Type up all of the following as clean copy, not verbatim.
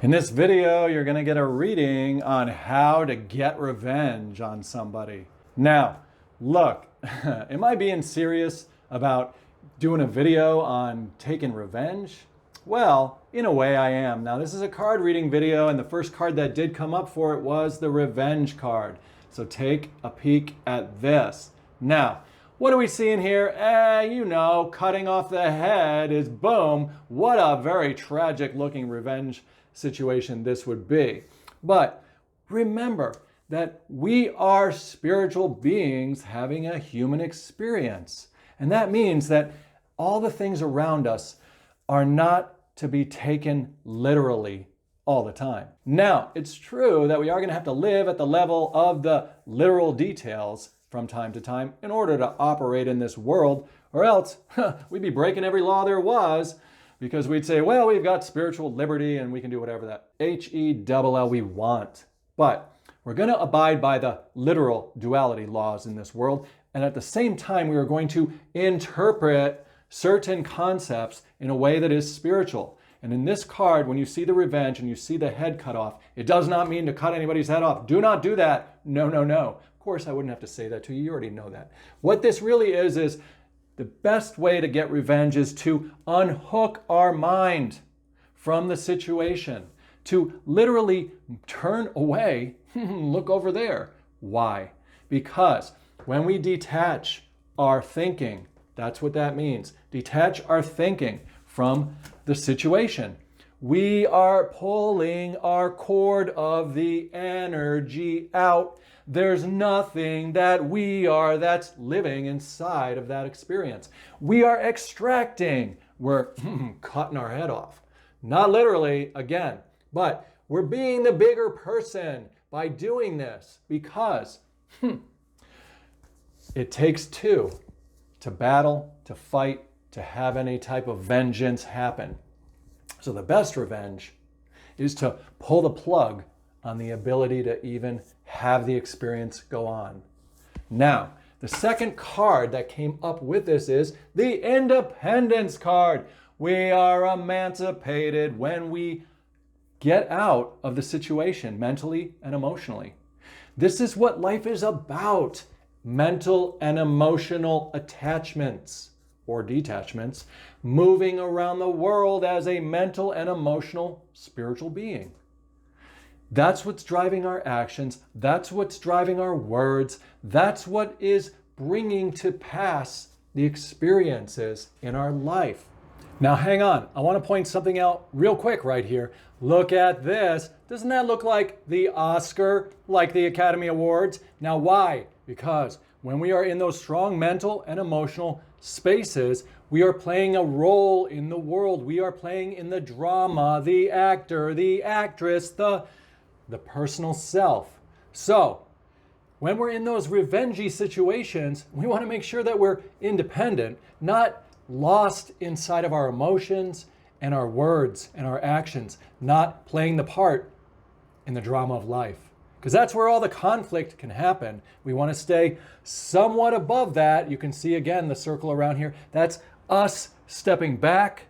In this video, you're going to get a reading on how to get revenge on somebody. Now, look, am I being serious about doing a video on taking revenge? Well, in a way I am. Now, this is a card reading video, and the first card that did come up for it was the revenge card. So take a peek at this. Now, what are we seeing here? Cutting off the head is boom. What a very tragic looking revenge situation this would be. But remember that we are spiritual beings having a human experience. And that means that all the things around us are not to be taken literally all the time. Now, it's true that we are going to have to live at the level of the literal details from time to time in order to operate in this world, or else we'd be breaking every law there was, because we'd say, well, we've got spiritual liberty and we can do whatever that H-E-double-L we want. But we're going to abide by the literal duality laws in this world, and at the same time we are going to interpret certain concepts in a way that is spiritual. And in this card, when you see the revenge and you see the head cut off, it does not mean to cut anybody's head off. Do not do that. No, no, no. Of course, I wouldn't have to say that to you. You already know that. What this really is the best way to get revenge is to unhook our mind from the situation, to literally turn away, look over there. Why? Because when we detach our thinking, that's what that means. Detach our thinking from the situation. We are pulling our cord of the energy out. There's nothing that we are that's living inside of that experience. We are extracting. We're cutting our head off. Not literally, again, but we're being the bigger person by doing this because it takes two to battle, to fight, to have any type of vengeance happen. So the best revenge is to pull the plug on the ability to even have the experience go on. Now, the second card that came up with this is the Independence card. We are emancipated when we get out of the situation mentally and emotionally. This is what life is about. Mental and emotional attachments or detachments, moving around the world as a mental and emotional spiritual being. That's what's driving our actions. That's what's driving our words. That's what is bringing to pass the experiences in our life. Now, hang on. I want to point something out real quick right here. Look at this. Doesn't that look like the Oscar, like the Academy Awards? Now, why? Because when we are in those strong mental and emotional spaces, we are playing a role in the world. We are playing in the drama, the actor, the actress, the personal self. So, when we're in those revengey situations, we want to make sure that we're independent, not lost inside of our emotions and our words and our actions, not playing the part in the drama of life. Because that's where all the conflict can happen. We want to stay somewhat above that. You can see again the circle around here. That's us stepping back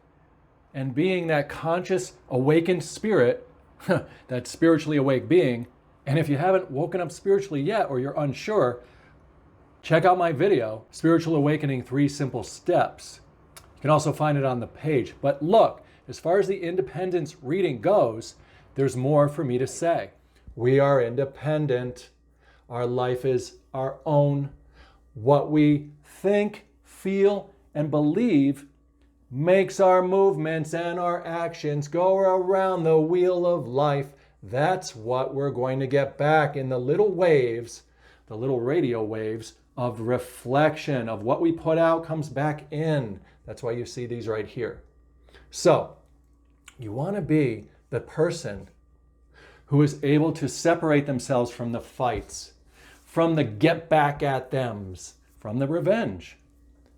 and being that conscious, awakened spirit, that spiritually awake being. And if you haven't woken up spiritually yet, or you're unsure, check out my video, Spiritual Awakening 3 Simple Steps. You can also find it on the page. But look, as far as the independence reading goes, there's more for me to say. We are independent. Our life is our own. What we think, feel, and believe makes our movements and our actions go around the wheel of life. That's what we're going to get back in the little waves, the little radio waves of reflection of what we put out comes back in. That's why you see these right here. So you want to be the person who is able to separate themselves from the fights, from the get back at thems, from the revenge.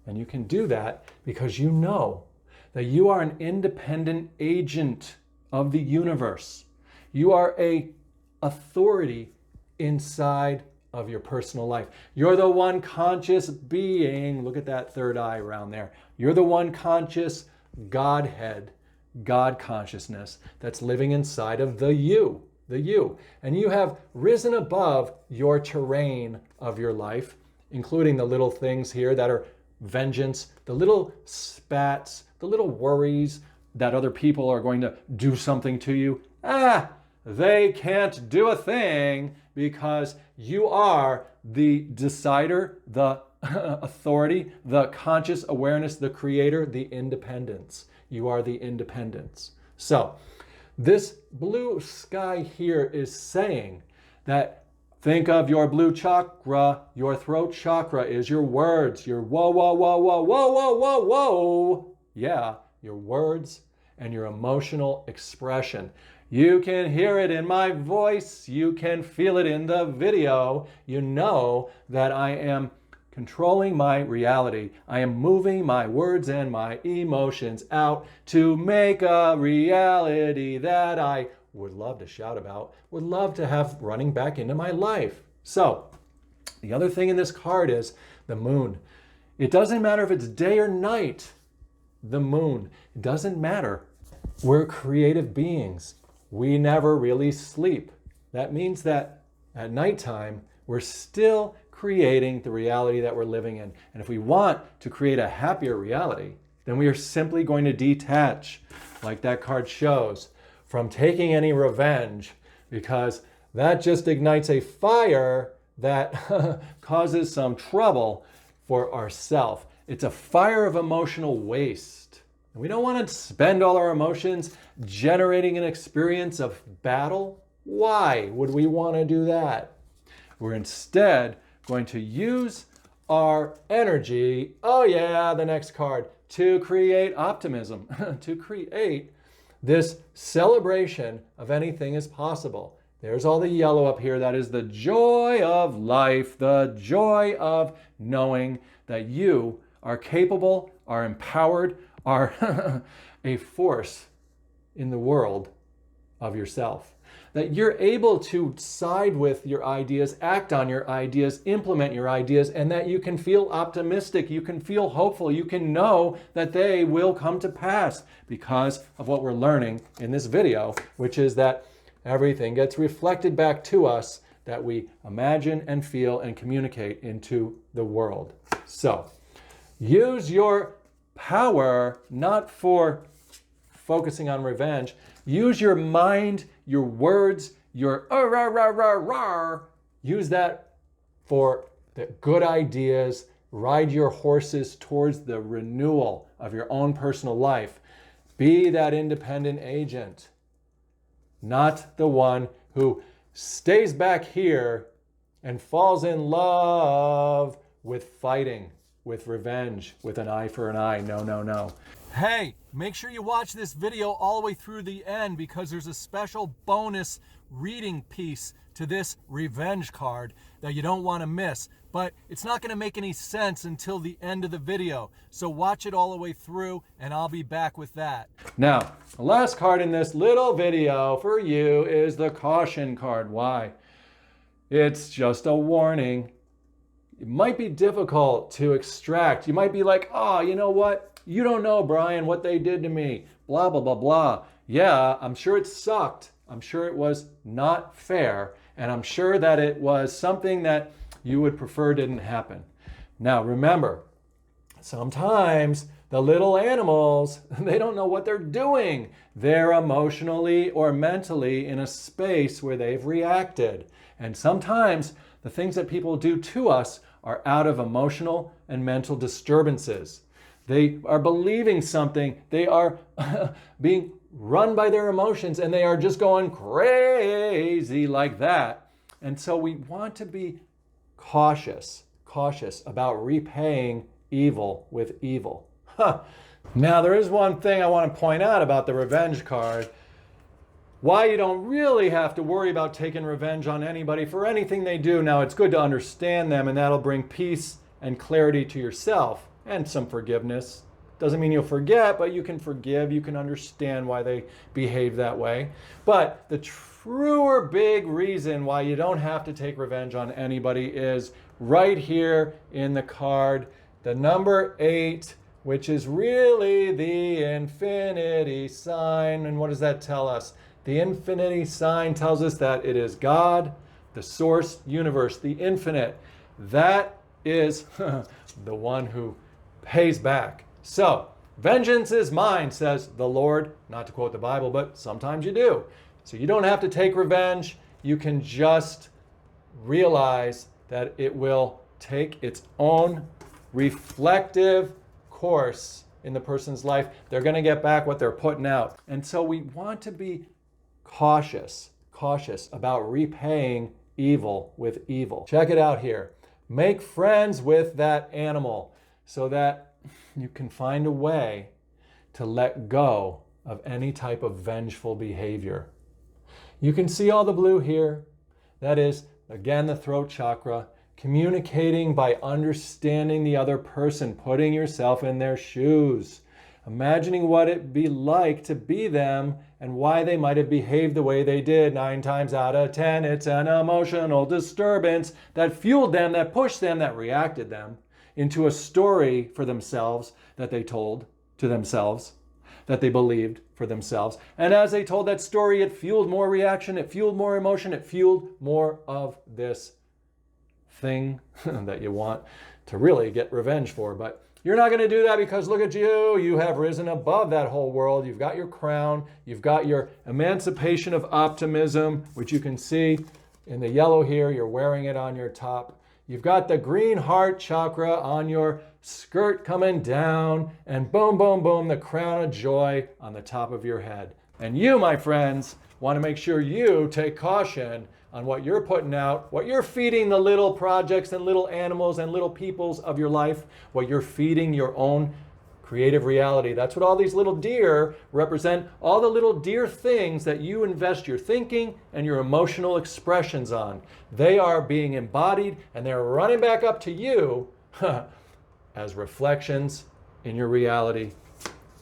And you can do that because you know that you are an independent agent of the universe. You are an authority inside of your personal life. You're the one conscious being. Look at that third eye around there. You're the one conscious Godhead God consciousness that's living inside of the you. And you have risen above your terrain of your life, including the little things here that are vengeance, the little spats, the little worries that other people are going to do something to you. They can't do a thing because you are the decider, the authority, the conscious awareness, the creator, the independence. You are the independence. So this blue sky here is saying that think of your blue chakra, your throat chakra is your words, your whoa, whoa, whoa, whoa, whoa, whoa, whoa, whoa. Yeah, your words and your emotional expression. You can hear it in my voice. You can feel it in the video. You know that I am controlling my reality. I am moving my words and my emotions out to make a reality that I would love to shout about, would love to have running back into my life. So, the other thing in this card is the moon. It doesn't matter if it's day or night. The moon. It doesn't matter. We're creative beings. We never really sleep. That means that at nighttime, we're still creating the reality that we're living in. And if we want to create a happier reality, then we are simply going to detach, like that card shows, from taking any revenge, because that just ignites a fire that causes some trouble for ourselves. It's a fire of emotional waste. And we don't want to spend all our emotions generating an experience of battle. Why would we want to do that? We're instead going to use our energy, oh yeah, the next card, to create optimism, to create this celebration of anything is possible. There's all the yellow up here. That is the joy of life, the joy of knowing that you are capable, are empowered, are a force in the world of yourself. That you're able to side with your ideas, act on your ideas, implement your ideas, and that you can feel optimistic, you can feel hopeful, you can know that they will come to pass because of what we're learning in this video, which is that everything gets reflected back to us that we imagine and feel and communicate into the world. So, use your power not for focusing on revenge. Use your mind, your words, your use that for the good ideas. Ride your horses towards the renewal of your own personal life. Be that independent agent, not the one who stays back here and falls in love with fighting, with revenge, with an eye for an eye. No, no, no. Hey, make sure you watch this video all the way through the end because there's a special bonus reading piece to this revenge card that you don't want to miss. But it's not going to make any sense until the end of the video. So watch it all the way through and I'll be back with that. Now, the last card in this little video for you is the caution card. Why? It's just a warning. It might be difficult to extract. You might be like, oh, you know what? You don't know, Brian, what they did to me. Blah, blah, blah, blah. Yeah, I'm sure it sucked. I'm sure it was not fair. And I'm sure that it was something that you would prefer didn't happen. Now, remember, sometimes the little animals, they don't know what they're doing. They're emotionally or mentally in a space where they've reacted. And sometimes the things that people do to us are out of emotional and mental disturbances. They are believing something. They are being run by their emotions and they are just going crazy like that. And so we want to be cautious about repaying evil with evil. Now, there is one thing I want to point out about the revenge card. Why you don't really have to worry about taking revenge on anybody for anything they do. Now, it's good to understand them, and that'll bring peace and clarity to yourself and some forgiveness. Doesn't mean you'll forget, but you can forgive. You can understand why they behave that way. But the truer big reason why you don't have to take revenge on anybody is right here in the card. The number 8 which is really the infinity sign. And what does that tell us? The infinity sign tells us that it is God, the source universe, the infinite. That is the one who pays back. So, vengeance is mine, says the Lord. Not to quote the Bible, but sometimes you do. So you don't have to take revenge. You can just realize that it will take its own reflective course in the person's life. They're going to get back what they're putting out. And so we want to be cautious about repaying evil with evil. Check it out here. Make friends with that animal so that you can find a way to let go of any type of vengeful behavior. You can see all the blue here. That is, again, the throat chakra, communicating by understanding the other person, putting yourself in their shoes, imagining what it'd be like to be them and why they might have behaved the way they did. 9 times out of 10, it's an emotional disturbance that fueled them, that pushed them, that reacted them into a story for themselves that they told to themselves, that they believed for themselves. And as they told that story, it fueled more reaction, it fueled more emotion, it fueled more of this thing that you want to really get revenge for. But you're not going to do that because look at you. You have risen above that whole world. You've got your crown. You've got your emancipation of optimism, which you can see in the yellow here. You're wearing it on your top. You've got the green heart chakra on your skirt coming down, and boom, boom, boom, the crown of joy on the top of your head. And you, my friends, want to make sure you take caution on what you're putting out, what you're feeding the little projects and little animals and little peoples of your life, what you're feeding your own creative reality. That's what all these little deer represent, all the little deer things that you invest your thinking and your emotional expressions on. They are being embodied and they're running back up to you as reflections in your reality.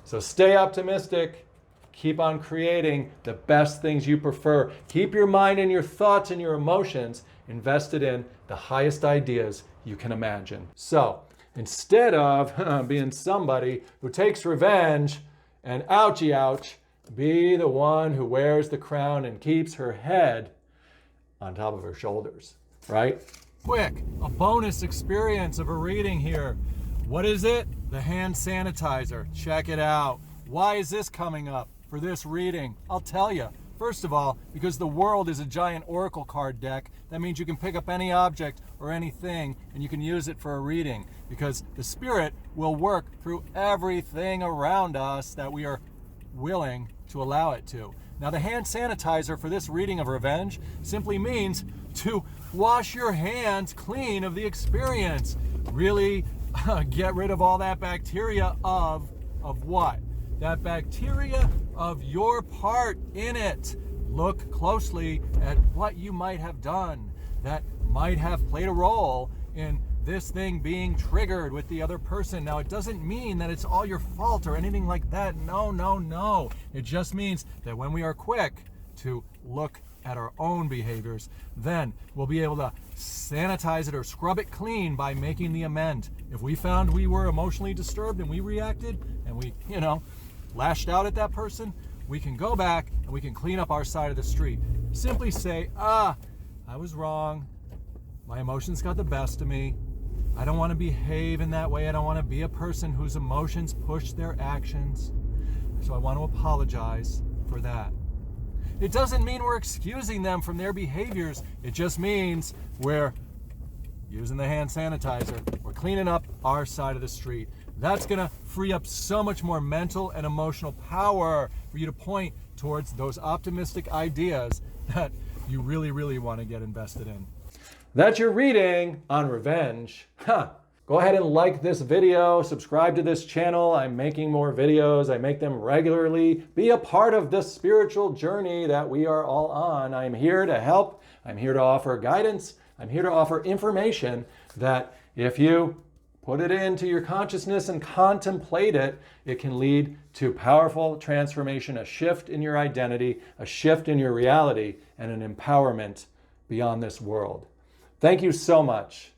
So stay optimistic. Keep on creating the best things you prefer. Keep your mind and your thoughts and your emotions invested in the highest ideas you can imagine. So, instead of being somebody who takes revenge and ouchie ouch, be the one who wears the crown and keeps her head on top of her shoulders, right? Quick, a bonus experience of a reading here. What is it? The hand sanitizer. Check it out. Why is this coming up for this reading? I'll tell you. First of all, because the world is a giant oracle card deck, that means you can pick up any object or anything and you can use it for a reading, because the Spirit will work through everything around us that we are willing to allow it to. Now, the hand sanitizer for this reading of revenge simply means to wash your hands clean of the experience. Really get rid of all that bacteria of what? That bacteria of your part in it. Look closely at what you might have done that might have played a role in this thing being triggered with the other person. Now, it doesn't mean that it's all your fault or anything like that. No, no, no. It just means that when we are quick to look at our own behaviors, then we'll be able to sanitize it or scrub it clean by making the amend. If we found we were emotionally disturbed and we reacted and we, lashed out at that person, we can go back and we can clean up our side of the street. Simply say, I was wrong. My emotions got the best of me. I don't want to behave in that way. I don't want to be a person whose emotions push their actions. So I want to apologize for that. It doesn't mean we're excusing them from their behaviors. It just means we're using the hand sanitizer. We're cleaning up our side of the street. That's going to free up so much more mental and emotional power for you to point towards those optimistic ideas that you really, really want to get invested in. That's your reading on revenge. Go ahead and like this video, subscribe to this channel. I'm making more videos. I make them regularly. Be a part of the spiritual journey that we are all on. I'm here to help. I'm here to offer guidance. I'm here to offer information that if you put it into your consciousness and contemplate it, it can lead to powerful transformation, a shift in your identity, a shift in your reality, and an empowerment beyond this world. Thank you so much.